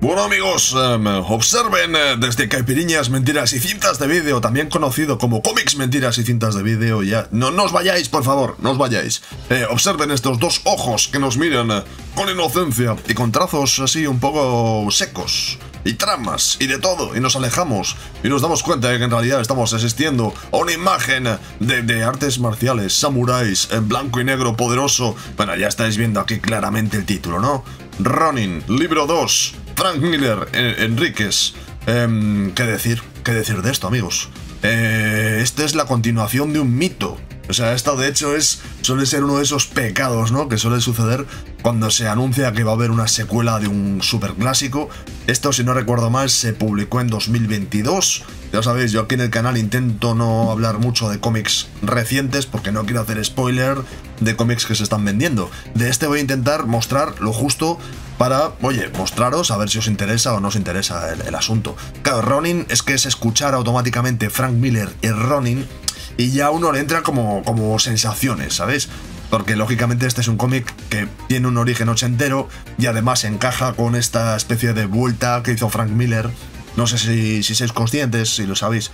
Bueno amigos, observen desde Caipiriñas, Mentiras y Cintas de Vídeo, también conocido como Cómics, Mentiras y Cintas de Vídeo, ya. No os vayáis, por favor, no os vayáis. Observen estos dos ojos que nos miran con inocencia y con trazos así un poco secos. Y tramas, y de todo, y nos alejamos, y nos damos cuenta de que en realidad estamos asistiendo a una imagen de artes marciales, samuráis, en blanco y negro, poderoso. Bueno, ya estáis viendo aquí claramente el título, ¿no? Ronin, libro 2, Frank Miller, Enríquez. ¿Qué decir? ¿Qué decir de esto, amigos? Esta es la continuación de un mito. O sea, esto de hecho suele ser uno de esos pecados, ¿no?, que suele suceder cuando se anuncia que va a haber una secuela de un superclásico. Esto, si no recuerdo mal, se publicó en 2022. Ya sabéis, yo aquí en el canal intento no hablar mucho de cómics recientes porque no quiero hacer spoiler de cómics que se están vendiendo. De este voy a intentar mostrar lo justo para, oye, mostraros a ver si os interesa o no os interesa el asunto. Claro, Ronin es que es escuchar automáticamente Frank Miller y Ronin y ya uno le entra como sensaciones, ¿sabéis? Porque lógicamente este es un cómic que tiene un origen ochentero y además encaja con esta especie de vuelta que hizo Frank Miller. No sé si sois conscientes, si lo sabéis.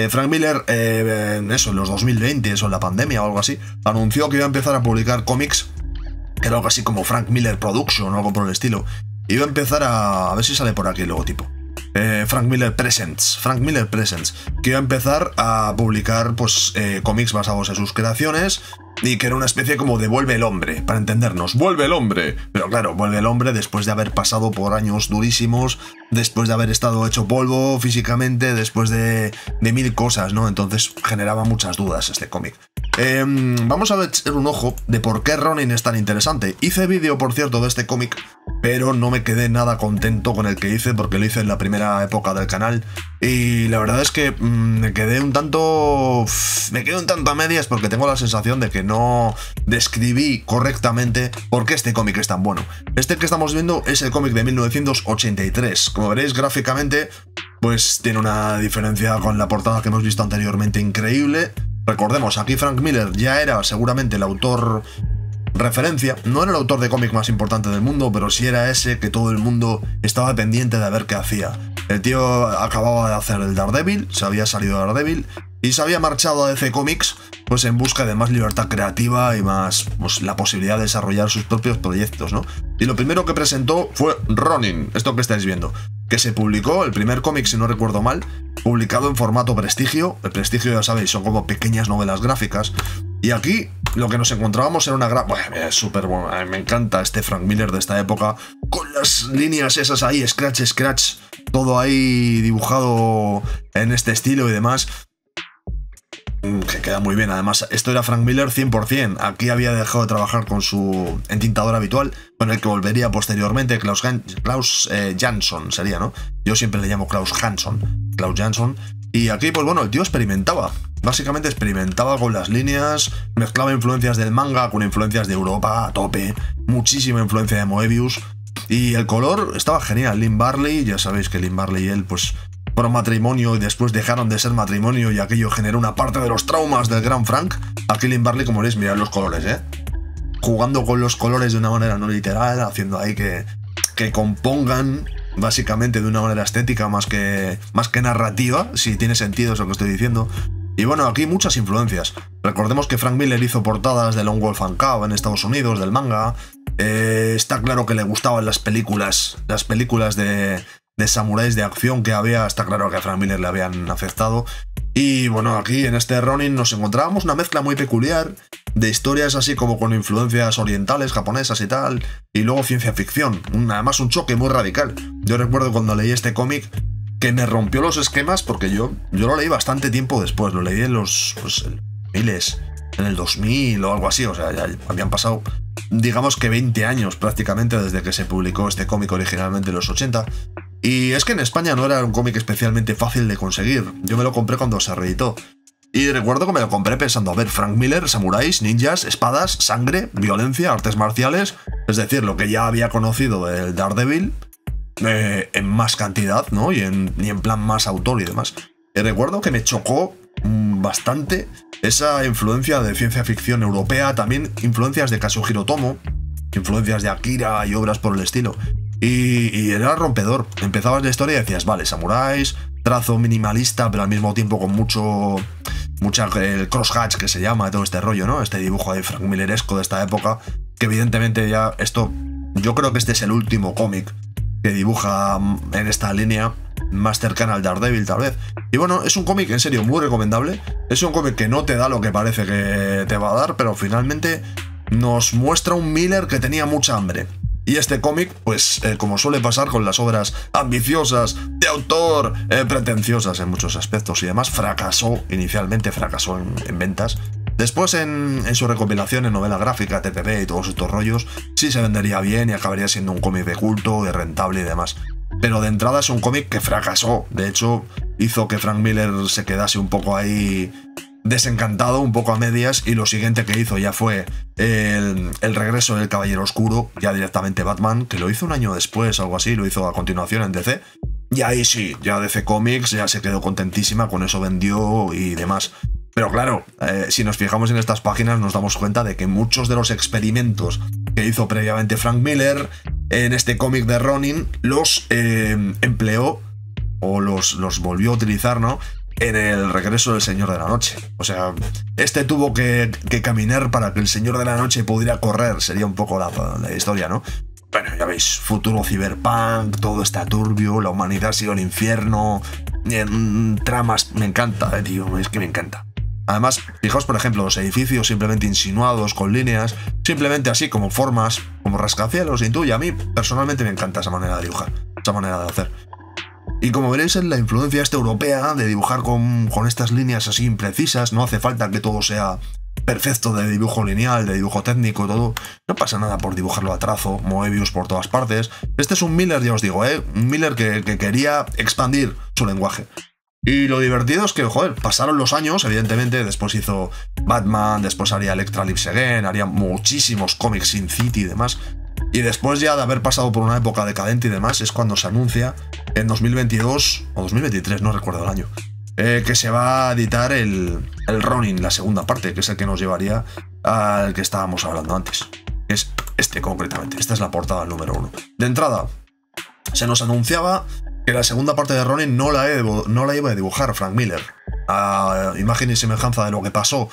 Frank Miller, en los 2020, eso en la pandemia o algo así, anunció que iba a empezar a publicar cómics, que era algo así como Frank Miller Production o algo por el estilo. Iba a empezar a ver si sale por aquí el logotipo. Frank Miller Presents, que iba a empezar a publicar pues cómics basados en sus creaciones y que era una especie como de Vuelve el Hombre, para entendernos, Vuelve el Hombre, pero claro, Vuelve el Hombre después de haber pasado por años durísimos, después de haber estado hecho polvo físicamente, después de mil cosas, ¿no? Entonces generaba muchas dudas este cómic. Vamos a echar un ojo de por qué Ronin es tan interesante. Hice vídeo, por cierto, de este cómic, pero no me quedé nada contento con el que hice porque lo hice en la primera época del canal y la verdad es que me quedé un tanto a medias porque tengo la sensación de que no describí correctamente por qué este cómic es tan bueno. Este que estamos viendo es el cómic de 1983. Como veréis gráficamente, pues tiene una diferencia con la portada que hemos visto anteriormente increíble. Recordemos, aquí Frank Miller ya era seguramente el autor referencia, no era el autor de cómic más importante del mundo, pero sí era ese que todo el mundo estaba pendiente de ver qué hacía. El tío acababa de hacer el Daredevil, se había salido de Daredevil y se había marchado a DC Comics pues en busca de más libertad creativa y más pues, la posibilidad de desarrollar sus propios proyectos, ¿no? Y lo primero que presentó fue Ronin, esto que estáis viendo, que se publicó, el primer cómic, si no recuerdo mal, publicado en formato Prestigio. El Prestigio, ya sabéis, son como pequeñas novelas gráficas. Y aquí lo que nos encontrábamos era una gran... Bueno, es súper bueno, me encanta este Frank Miller de esta época, con las líneas esas ahí, scratch, todo ahí dibujado en este estilo y demás. Que queda muy bien, además esto era Frank Miller 100%, aquí había dejado de trabajar con su entintador habitual, con el que volvería posteriormente, Klaus Jansson sería, ¿no? Yo siempre le llamo Klaus Jansson, y aquí pues bueno, el tío experimentaba, básicamente experimentaba con las líneas, mezclaba influencias del manga con influencias de Europa a tope, muchísima influencia de Moebius, y el color estaba genial. Lynn Barley, ya sabéis que Lynn Barley y él pues fueron matrimonio y después dejaron de ser matrimonio y aquello generó una parte de los traumas del gran Frank. Aquí Lynn Barley, como veréis, mirad los colores, jugando con los colores de una manera no literal, haciendo ahí que compongan básicamente de una manera estética más que narrativa, si tiene sentido eso que estoy diciendo. Y bueno, aquí muchas influencias. Recordemos que Frank Miller hizo portadas de Lone Wolf and Cub en Estados Unidos, del manga. Está claro que le gustaban las películas de samuráis de acción que había, está claro que a Frank Miller le habían afectado. Y bueno, aquí en este Ronin nos encontrábamos una mezcla muy peculiar de historias así como con influencias orientales, japonesas y tal, y luego ciencia ficción, además un choque muy radical. Yo recuerdo cuando leí este cómic que me rompió los esquemas porque yo lo leí bastante tiempo después, lo leí en los miles, en el 2000 o algo así, o sea, ya habían pasado digamos que 20 años prácticamente desde que se publicó este cómic originalmente en los 80. Y es que en España no era un cómic especialmente fácil de conseguir. Yo me lo compré cuando se reeditó. Y recuerdo que me lo compré pensando, a ver, Frank Miller, samuráis, ninjas, espadas, sangre, violencia, artes marciales. Es decir, lo que ya había conocido del Daredevil en más cantidad, ¿no? Y en plan más autor y demás. Y recuerdo que me chocó bastante esa influencia de ciencia ficción europea, también influencias de Kazuhiro Otomo, influencias de Akira y obras por el estilo. y era rompedor. Empezabas la historia y decías, vale, samuráis, trazo minimalista, pero al mismo tiempo con el crosshatch que se llama, todo este rollo, ¿no? Este dibujo de Frank Milleresco de esta época, que evidentemente ya esto, yo creo que este es el último cómic que dibuja en esta línea, más cercana al Daredevil tal vez. Y bueno, es un cómic en serio muy recomendable, es un cómic que no te da lo que parece que te va a dar, pero finalmente nos muestra un Miller que tenía mucha hambre. Y este cómic, pues como suele pasar con las obras ambiciosas, de autor, pretenciosas en muchos aspectos y demás, inicialmente fracasó en ventas. Después en su recopilación en novela gráfica, TPB y todos estos rollos, sí se vendería bien y acabaría siendo un cómic de culto, de rentable y demás. Pero de entrada es un cómic que fracasó. De hecho, hizo que Frank Miller se quedase un poco ahí desencantado, un poco a medias, y lo siguiente que hizo ya fue el regreso del Caballero Oscuro, ya directamente Batman, que lo hizo un año después, algo así, lo hizo a continuación en DC. Y ahí sí, ya DC Comics ya se quedó contentísima, con eso vendió y demás. Pero claro, si nos fijamos en estas páginas nos damos cuenta de que muchos de los experimentos que hizo previamente Frank Miller en este cómic de Ronin los empleó o los volvió a utilizar, ¿no?, en el regreso del Señor de la Noche. O sea, este tuvo que caminar para que el Señor de la Noche pudiera correr, sería un poco la historia, ¿no? Bueno, ya veis, futuro cyberpunk, todo está turbio, la humanidad sigue al infierno, tramas, me encanta, tío, es que me encanta. Además, fijaos, por ejemplo, los edificios simplemente insinuados, con líneas, simplemente así como formas, como rascacielos, intuye. A mí personalmente me encanta esa manera de dibujar, esa manera de hacer. Y como veréis, en la influencia esta europea de dibujar con estas líneas así imprecisas, no hace falta que todo sea perfecto de dibujo lineal, de dibujo técnico, todo. No pasa nada por dibujarlo a trazo, Moebius por todas partes. Este es un Miller, ya os digo, un Miller que quería expandir su lenguaje. Y lo divertido es que, joder, pasaron los años, evidentemente, después hizo Batman, después haría Electra Lives Again, haría muchísimos cómics, Sin City y demás. Y después ya de haber pasado por una época decadente y demás, es cuando se anuncia en 2022 o 2023, no recuerdo el año, que se va a editar el Ronin, la segunda parte, que es el que nos llevaría al que estábamos hablando antes. Es este concretamente, esta es la portada número 1. De entrada, se nos anunciaba que la segunda parte de Ronin no la iba a dibujar Frank Miller, a imagen y semejanza de lo que pasó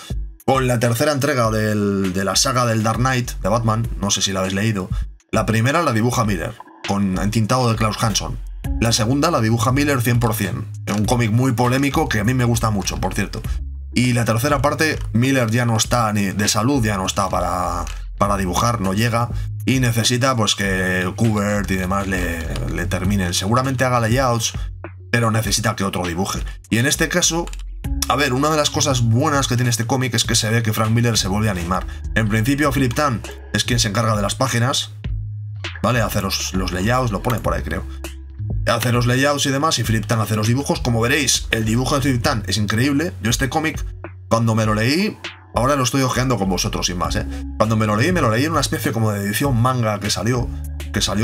con la tercera entrega de la saga del Dark Knight de Batman. No sé si la habéis leído. La primera la dibuja Miller, con entintado de Klaus Hanson. La segunda la dibuja Miller 100%. Un cómic muy polémico que a mí me gusta mucho, por cierto. Y la tercera parte, Miller ya no está ni de salud, ya no está para dibujar, no llega. Y necesita pues que Kubert y demás le terminen. Seguramente haga layouts, pero necesita que otro dibuje. Y en este caso, a ver, una de las cosas buenas que tiene este cómic es que se ve que Frank Miller se vuelve a animar. En principio, Philip Tan es quien se encarga de las páginas, ¿vale? Hacer los layouts, lo pone por ahí, creo. Hace los layouts y demás, y Philip Tan hace los dibujos. Como veréis, el dibujo de Philip Tan es increíble. Yo este cómic, cuando me lo leí, ahora lo estoy ojeando con vosotros sin más, ¿eh? Cuando me lo leí en una especie como de edición manga que salió,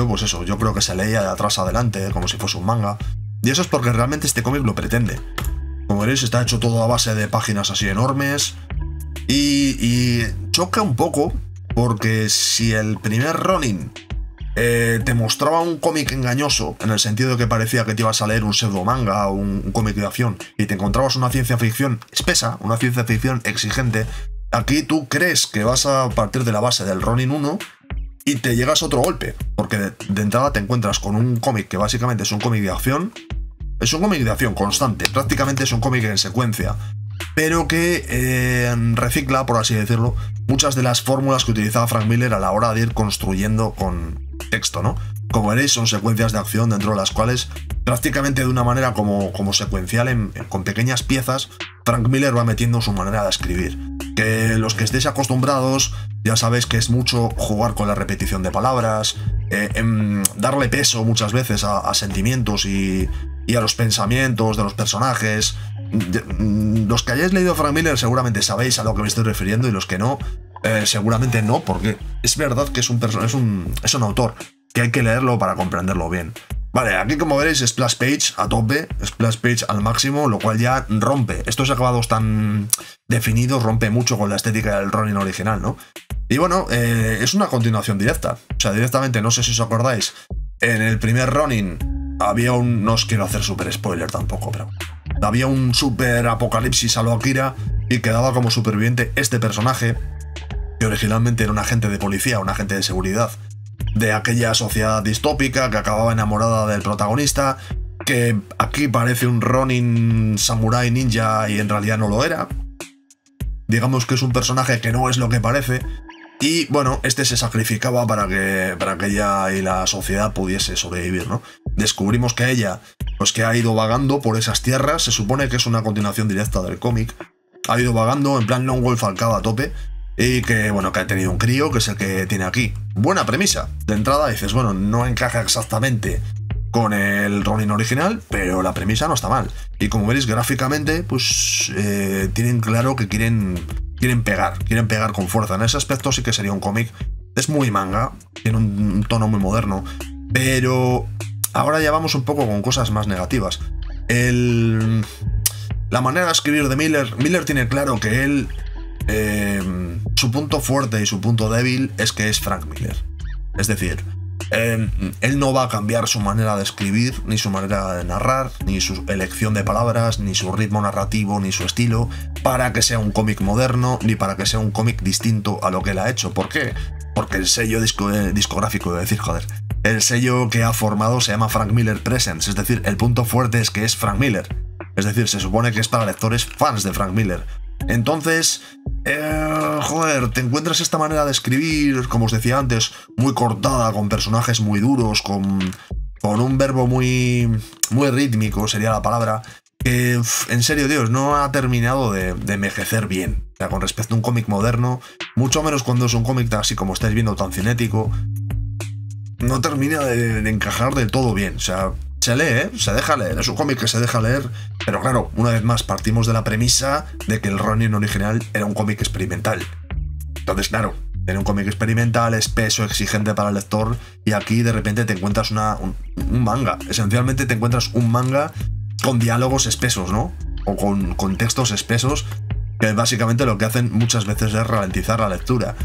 pues eso, yo creo que se leía de atrás a adelante, como si fuese un manga. Y eso es porque realmente este cómic lo pretende. Como veréis, está hecho todo a base de páginas así enormes. Y choca un poco, porque si el primer Ronin te mostraba un cómic engañoso, en el sentido de que parecía que te ibas a leer un pseudo manga o un cómic de acción, y te encontrabas una ciencia ficción espesa, una ciencia ficción exigente, aquí tú crees que vas a partir de la base del Ronin 1 y te llegas a otro golpe, porque de entrada te encuentras con un cómic que básicamente es un cómic de acción. Es un cómic de acción constante, prácticamente es un cómic en secuencia, pero que recicla, por así decirlo, muchas de las fórmulas que utilizaba Frank Miller a la hora de ir construyendo con texto, ¿no? Como veréis, son secuencias de acción dentro de las cuales, prácticamente de una manera como secuencial, con pequeñas piezas, Frank Miller va metiendo su manera de escribir. Que los que estéis acostumbrados, ya sabéis que es mucho jugar con la repetición de palabras, darle peso muchas veces a sentimientos y a los pensamientos de los personajes. Los que hayáis leído Frank Miller seguramente sabéis a lo que me estoy refiriendo, y los que no, seguramente no, porque es verdad que es un autor que hay que leerlo para comprenderlo bien. Vale, aquí como veréis, splash page a tope, splash page al máximo, lo cual ya rompe. Estos acabados tan definidos rompe mucho con la estética del Ronin original, ¿no? Y bueno, es una continuación directa. O sea, directamente, no sé si os acordáis, En el primer Ronin había un... No os quiero hacer super spoiler tampoco, pero... Había un super apocalipsis a lo Akira y quedaba como superviviente este personaje, que originalmente era un agente de policía, un agente de seguridad de aquella sociedad distópica que acababa enamorada del protagonista, que aquí parece un Ronin samurái ninja y en realidad no lo era. Digamos que es un personaje que no es lo que parece. Y bueno, este se sacrificaba para que ella y la sociedad pudiese sobrevivir, ¿no? Descubrimos que ella, pues que ha ido vagando por esas tierras, se supone que es una continuación directa del cómic. Ha ido vagando en plan Lone Wolf al cabo a tope. Y que, bueno, que ha tenido un crío, que es el que tiene aquí. Buena premisa. De entrada dices, bueno, no encaja exactamente con el Ronin original, pero la premisa no está mal. Y como veréis, gráficamente, pues tienen claro que quieren pegar con fuerza. En ese aspecto sí que sería un cómic. Es muy manga, tiene un tono muy moderno, pero ahora ya vamos un poco con cosas más negativas. La manera de escribir de Miller tiene claro que él... su punto fuerte y su punto débil es que es Frank Miller. Es decir, él no va a cambiar su manera de escribir, ni su manera de narrar, ni su elección de palabras, ni su ritmo narrativo, ni su estilo, para que sea un cómic moderno, ni para que sea un cómic distinto a lo que él ha hecho. ¿Por qué? Porque el sello discográfico, iba a decir, joder, el sello que ha formado se llama Frank Miller Presents, es decir, el punto fuerte es que es Frank Miller. Es decir, se supone que es para lectores fans de Frank Miller. Entonces, joder, te encuentras esta manera de escribir, como os decía antes, muy cortada, con personajes muy duros, con un verbo muy rítmico, sería la palabra, que, en serio, Dios, no ha terminado de envejecer bien. O sea, con respecto a un cómic moderno, mucho menos cuando es un cómic así como estáis viendo, tan cinético, no termina de encajar del todo bien. O sea, se lee, se deja leer, es un cómic que se deja leer, pero claro, una vez más partimos de la premisa de que el Ronin original era un cómic experimental. Entonces, claro, era un cómic experimental, espeso, exigente para el lector, y aquí de repente te encuentras un manga. Esencialmente te encuentras un manga con diálogos espesos, ¿no? O con textos espesos, que básicamente lo que hacen muchas veces es ralentizar la lectura.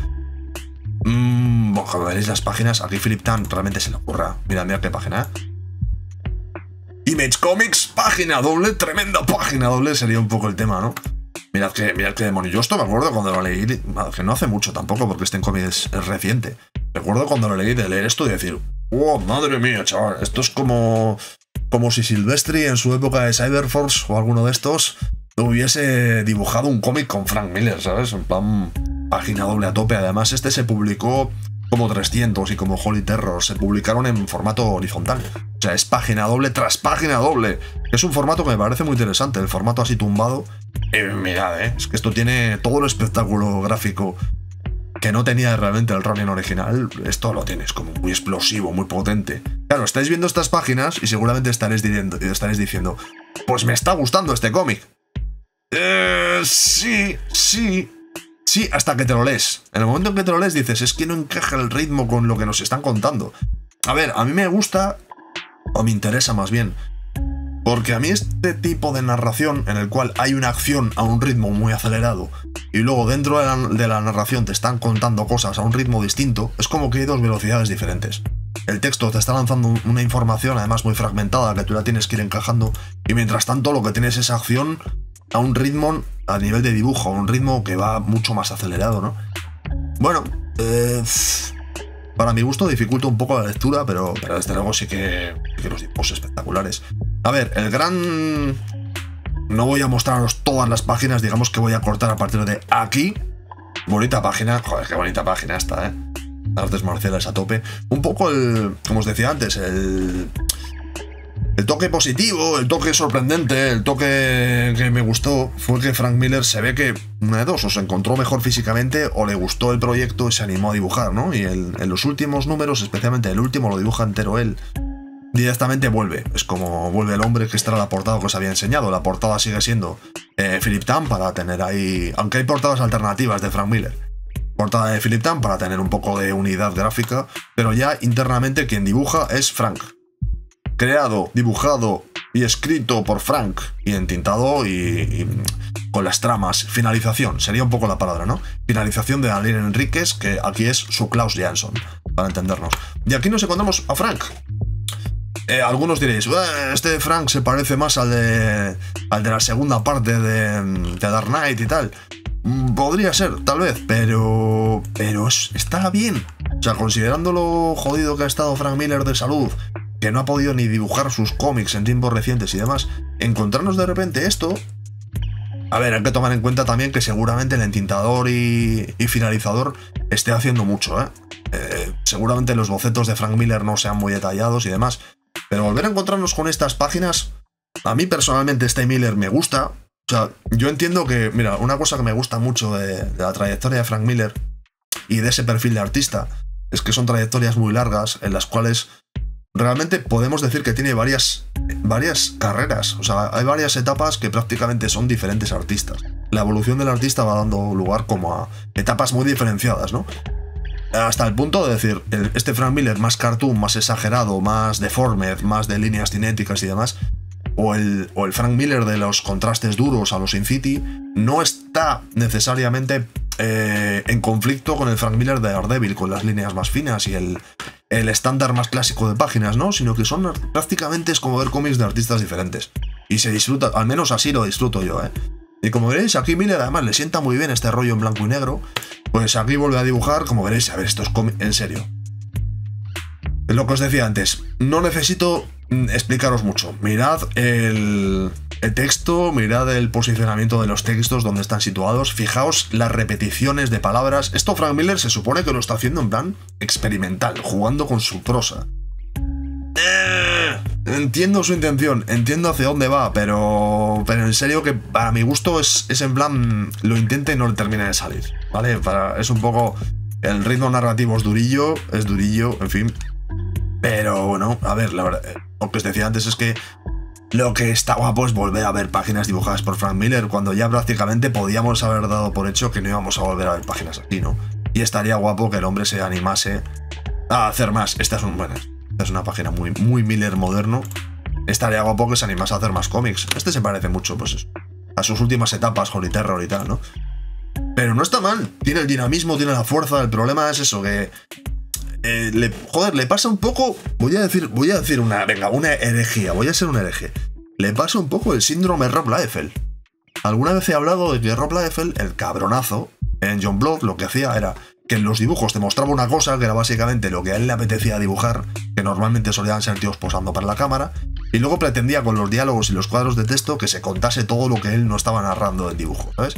Bueno, como veréis las páginas, aquí Philip Tan realmente se le ocurra. Mira qué página, Image Comics, página doble, tremenda página doble sería un poco el tema, ¿no? Mirad qué demonio. Yo esto me acuerdo cuando lo leí, que no hace mucho tampoco, porque este cómic es reciente. Recuerdo cuando lo leí de leer esto y decir, ¡oh, madre mía, chaval! Esto es como si Silvestri en su época de Cyberforce o alguno de estos hubiese dibujado un cómic con Frank Miller, ¿sabes? En plan, página doble a tope. Además, este se publicó como 300 y como Holy Terror se publicaron en formato horizontal. O sea, es página doble tras página doble. Es un formato que me parece muy interesante, el formato así tumbado. Mirad, es que esto tiene todo el espectáculo gráfico que no tenía realmente el Ronin original. Esto lo tienes como muy explosivo, muy potente. Claro, estáis viendo estas páginas y seguramente estaréis diciendo, pues me está gustando este cómic. Sí, hasta que te lo lees. En el momento en que te lo lees dices, es que no encaja el ritmo con lo que nos están contando. A ver, a mí me gusta, o me interesa más bien, porque a mí este tipo de narración en el cual hay una acción a un ritmo muy acelerado y luego dentro de la narración te están contando cosas a un ritmo distinto, es como que hay dos velocidades diferentes. El texto te está lanzando una información además muy fragmentada que tú la tienes que ir encajando y mientras tanto lo que tienes es acción a un ritmo, a nivel de dibujo, a un ritmo que va mucho más acelerado, ¿no? Bueno, para mi gusto dificulta un poco la lectura, pero desde luego sí que los dibujos espectaculares. A ver, no voy a mostraros todas las páginas, digamos que voy a cortar a partir de aquí. Bonita página, joder, qué bonita página esta, Artes marciales a tope. Un poco como os decía antes, el toque positivo, el toque sorprendente, el toque que me gustó fue que Frank Miller se ve que una de dos, o se encontró mejor físicamente o le gustó el proyecto y se animó a dibujar, ¿no? Y en los últimos números, especialmente el último, lo dibuja entero él. Directamente vuelve, es como vuelve el hombre que está en la portada que os había enseñado. La portada sigue siendo Philip Tan para tener ahí, aunque hay portadas alternativas de Frank Miller. Portada de Philip Tan para tener un poco de unidad gráfica, pero ya internamente quien dibuja es Frank. Creado, dibujado y escrito por Frank y entintado y con las tramas. Finalización, sería un poco la palabra, ¿no? Finalización de Daniel Enríquez, que aquí es su Klaus Jansson. para entendernos. Y aquí nos encontramos a Frank. Algunos diréis, este Frank se parece más al de la segunda parte de Dark Knight y tal. Podría ser, tal vez, pero está bien. O sea, considerando lo jodido que ha estado Frank Miller de salud, que no ha podido ni dibujar sus cómics en tiempos recientes y demás, encontrarnos de repente esto... A ver, hay que tomar en cuenta también que seguramente el entintador y finalizador esté haciendo mucho, ¿eh? Seguramente los bocetos de Frank Miller no sean muy detallados y demás, pero volver a encontrarnos con estas páginas, a mí personalmente este Miller me gusta. O sea, yo entiendo que, mira, una cosa que me gusta mucho de la trayectoria de Frank Miller y de ese perfil de artista, es que son trayectorias muy largas en las cuales realmente podemos decir que tiene varias carreras. O sea, hay varias etapas que prácticamente son diferentes artistas. La evolución del artista va dando lugar como a etapas muy diferenciadas, ¿no? Hasta el punto de decir, este Frank Miller más cartoon, más exagerado, más deformed, más de líneas cinéticas y demás, o el Frank Miller de los contrastes duros a los Sin City, no está necesariamente en conflicto con el Frank Miller de Daredevil, con las líneas más finas y el estándar más clásico de páginas, ¿no? Sino que son prácticamente es como ver cómics de artistas diferentes. Y se disfruta, al menos así lo disfruto yo, ¿eh? Y como veréis, aquí Miller además le sienta muy bien este rollo en blanco y negro. Pues aquí vuelve a dibujar, como veréis, a ver, esto es en serio. Lo que os decía antes, no necesito explicaros mucho. Mirad el texto, mirad el posicionamiento de los textos, donde están situados, fijaos las repeticiones de palabras. Esto Frank Miller se supone que lo está haciendo en plan experimental, jugando con su prosa. Entiendo su intención, entiendo hacia dónde va, pero en serio que para mi gusto es en plan, lo intenta y no le termina de salir, ¿vale? Es un poco, el ritmo narrativo es durillo, en fin. Pero bueno, a ver, la verdad, lo que os decía antes es que lo que está guapo es volver a ver páginas dibujadas por Frank Miller, cuando ya prácticamente podíamos haber dado por hecho que no íbamos a volver a ver páginas así, ¿no? Y estaría guapo que el hombre se animase a hacer más. Esta es una página muy Miller moderno. Estaría guapo que se animase a hacer más cómics. Este se parece mucho, pues eso, a sus últimas etapas, Holy Terror y tal, ¿no? Pero no está mal. Tiene el dinamismo, tiene la fuerza. El problema es eso, que... le pasa un poco... Voy a decir una herejía. Voy a ser un hereje. Le pasa un poco el síndrome Rob Liefeld. Alguna vez he hablado de que Rob Liefeld, el cabronazo, en John Block, lo que hacía era que en los dibujos te mostraba una cosa que era básicamente lo que a él le apetecía dibujar, que normalmente solían ser tíos posando para la cámara, y luego pretendía con los diálogos y los cuadros de texto que se contase todo lo que él no estaba narrando en dibujo, ¿sabes?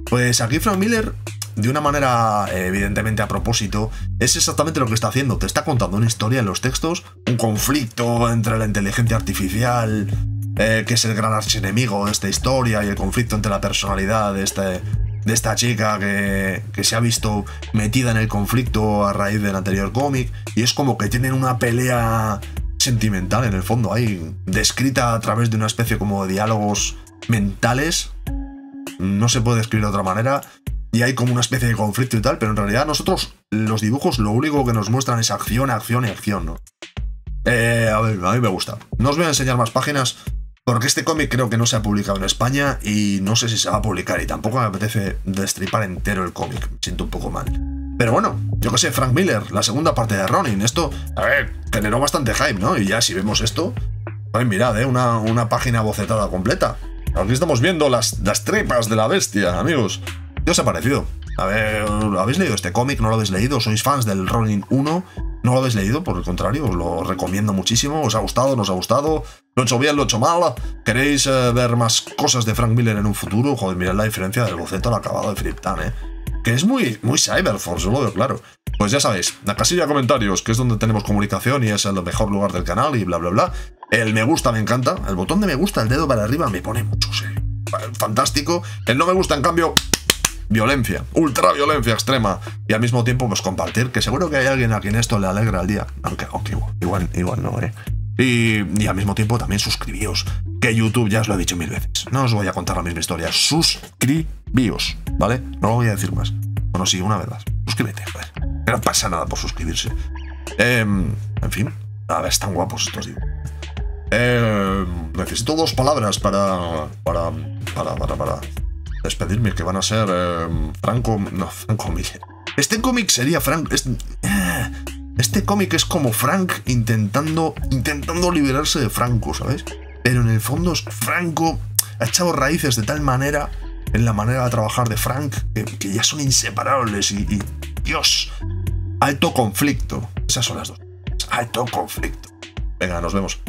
Pues aquí Frank Miller, de una manera evidentemente a propósito, es exactamente lo que está haciendo. Te está contando una historia en los textos, un conflicto entre la inteligencia artificial, que es el gran archienemigo de esta historia, y el conflicto entre la personalidad de esta chica que se ha visto metida en el conflicto a raíz del anterior cómic, y es como que tienen una pelea sentimental en el fondo ahí, descrita a través de una especie como de diálogos mentales. No se puede escribir de otra manera, y hay como una especie de conflicto y tal, pero en realidad nosotros, los dibujos, lo único que nos muestran es acción, acción y acción, ¿no? A ver, a mí me gusta. No os voy a enseñar más páginas, porque este cómic creo que no se ha publicado en España y no sé si se va a publicar, y tampoco me apetece destripar entero el cómic, me siento un poco mal. Pero bueno, yo que sé, Frank Miller, la segunda parte de Ronin, esto, a ver, generó bastante hype, ¿no? Y ya si vemos esto, pues mirad, una página bocetada completa. Aquí estamos viendo las tripas de la bestia, amigos. ¿Qué os ha parecido? A ver, ¿habéis leído este cómic? ¿No lo habéis leído? ¿Sois fans del Ronin 1? ¿No lo habéis leído? Por el contrario, os lo recomiendo muchísimo. ¿Os ha gustado? ¿No os ha gustado? ¿Lo he hecho bien? ¿Lo he hecho mal? ¿Queréis ver más cosas de Frank Miller en un futuro? Joder, mirad la diferencia del boceto al acabado de Philip Tan, ¿eh? Que es muy Cyberforce, yo lo veo claro. Pues ya sabéis, la casilla de comentarios, que es donde tenemos comunicación y es el mejor lugar del canal y bla bla bla. El me gusta me encanta, el botón de me gusta, el dedo para arriba me pone mucho, sí. Fantástico. El no me gusta, en cambio, violencia, ultra violencia extrema. Y al mismo tiempo, pues compartir, que seguro que hay alguien a quien esto le alegra el día. Aunque igual no, ¿eh? Y al mismo tiempo también suscribíos, que YouTube ya os lo he dicho 1000 veces. No os voy a contar la misma historia. Suscribíos, ¿vale? No lo voy a decir más. Bueno, sí, una vez más. Suscríbete, joder. Que no pasa nada por suscribirse. En fin, a ver, están guapos estos dibujos. Necesito 2 palabras para despedirme, que van a Franco Miller. Este cómic sería Franco Este cómic es como Frank intentando liberarse de Franco, ¿sabes? Pero en el fondo Franco ha echado raíces de tal manera en la manera de trabajar de Frank que ya son inseparables y Dios, alto conflicto. Esas son las dos. Alto conflicto. Venga, nos vemos.